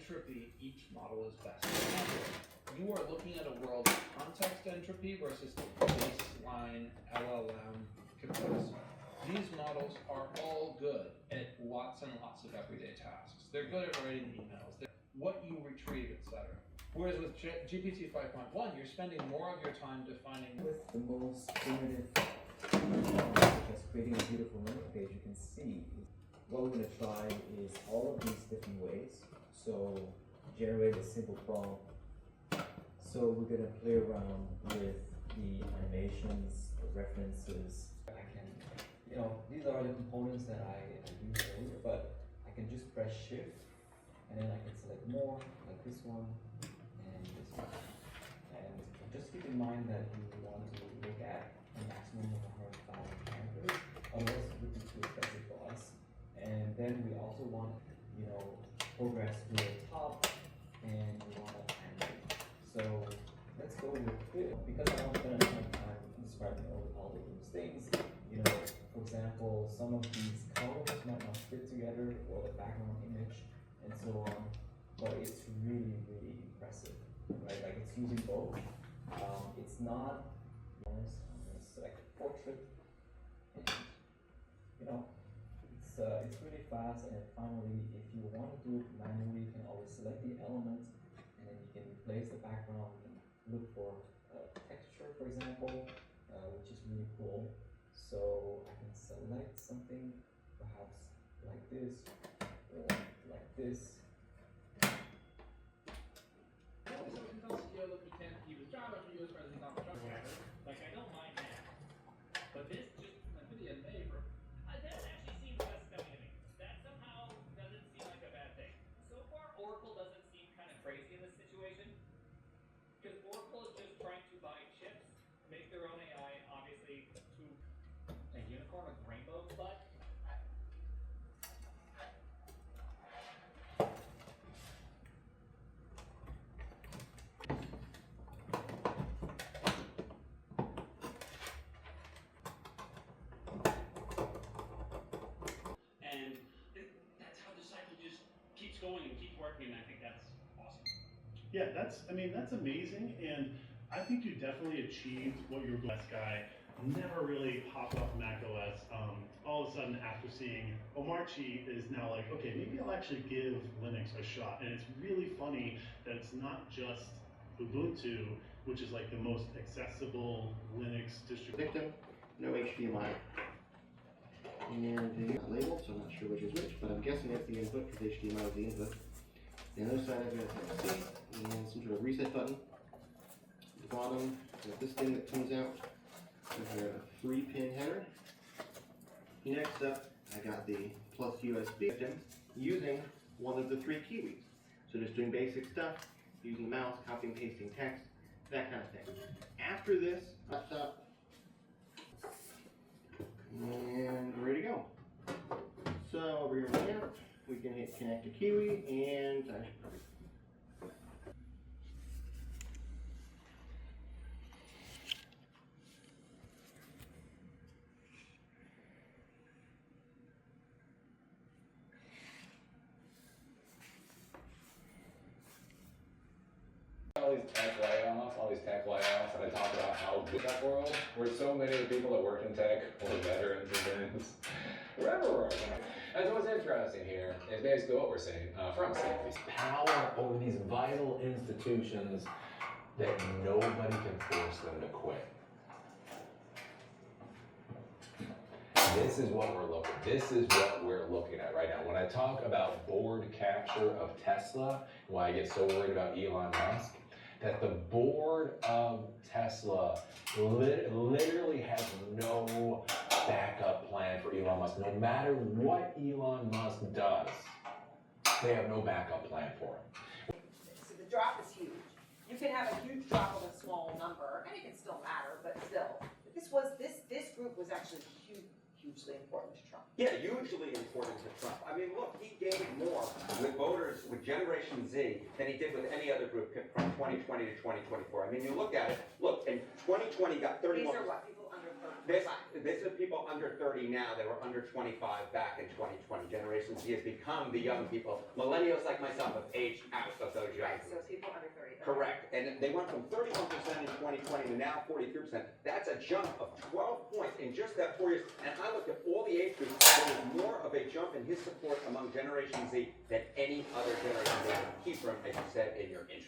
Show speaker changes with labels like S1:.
S1: entropy each model is best. Remember, you are looking at a world of context entropy versus the baseline LLM capacity. These models are all good at lots and lots of everyday tasks. They're good at writing emails, they're what you retrieve, etc. Whereas with GPT 5.1, you're spending more of your time defining
S2: with the most primitive, such as creating a beautiful landing page. You can see what we're going to try is all of these different ways. So generate a simple prompt. So we're going to play around with the animations, the references. I can, these are the components that I used earlier, but I can just press shift and then I can select more, like this one and this one. And just keep in mind that you want to look at a maximum of 100,000 characters, otherwise it would be too expensive for us. And then we also want, progress to the top, and we want to animate. So let's go with it. Because I don't spend enough time describing all of those things, for example, some of these colors might not fit together, or the background image, and so on. But it's really, really impressive, right? Like it's using both. It's not. I'm going to select portrait, and it's really fast. And then finally, if you want to do it manually, you can always select the element, and then you can replace the background. You can look for texture, for example, which is really cool. So I can select something, perhaps like this, or like this.
S3: Like, I don't mind that. But this just could be a neighbor. That actually seems less scummy to me. That somehow doesn't seem like a bad thing. So far, Oracle doesn't seem kind of crazy in this situation. Because Oracle is just trying to buy chips, make their own AI, obviously, to a unicorn with rainbows, but and that's how the cycle just keeps going and keeps working, and I think that's awesome.
S4: Yeah, that's amazing, and I think you definitely achieved what your best guy never really popped off Mac OS. All of a sudden, after seeing Omarchi, is now like, okay, maybe I'll actually give Linux a shot. And it's really funny that it's not just Ubuntu, which is like the most accessible Linux distribution.
S5: Victim, no HDMI. And it's not labeled, so I'm not sure which is which, but I'm guessing that's the input because HDMI is the input. The other side I've got a Type C and some sort of reset button. At the bottom, I've got this thing that comes out. I've got a 3-pin header. Next up, I got the plus USB victim using one of the 3 Kiwis. So just doing basic stuff, using the mouse, copying, pasting text, that kind of thing. After this, laptop, and we're ready to go. So over here on the app, we can hit connect to Kiwi and
S6: all these tech layoffs, and I talk about how good that world, where so many of the people that work in tech were veterans and then wherever. And so what's interesting here is basically what we're seeing from Steve.
S7: Power over these vital institutions that nobody can force them to quit. This is what we're looking at right now. When I talk about board capture of Tesla, why I get so worried about Elon Musk, that the board of Tesla literally has no backup plan for Elon Musk. No matter what Elon Musk does, they have no backup plan for him.
S8: So the drop is huge. You can have a huge drop of a small number, and it can still matter, but still. This group was actually hugely important to Trump.
S9: Yeah, hugely important to Trump. I mean, look, he gained more with voters with Generation Z than he did with any other group from 2020 to 2024. I mean, you look at it. Look, in 2020 got 31.
S8: These are what, people under
S9: This is people under 30 now. They were under 25 back in 2020. Generation Z has become the young people. Millennials like myself have aged out of those young
S8: Right, so
S9: groups.
S8: people under 30.
S9: Correct. And they went from 31% in 2020 to now 43%. That's a jump of 12 points in just that 4 years. And I looked at all the age groups. There was more of a jump in his support among Generation Z than any other generation. Keep from, as you said in your intro.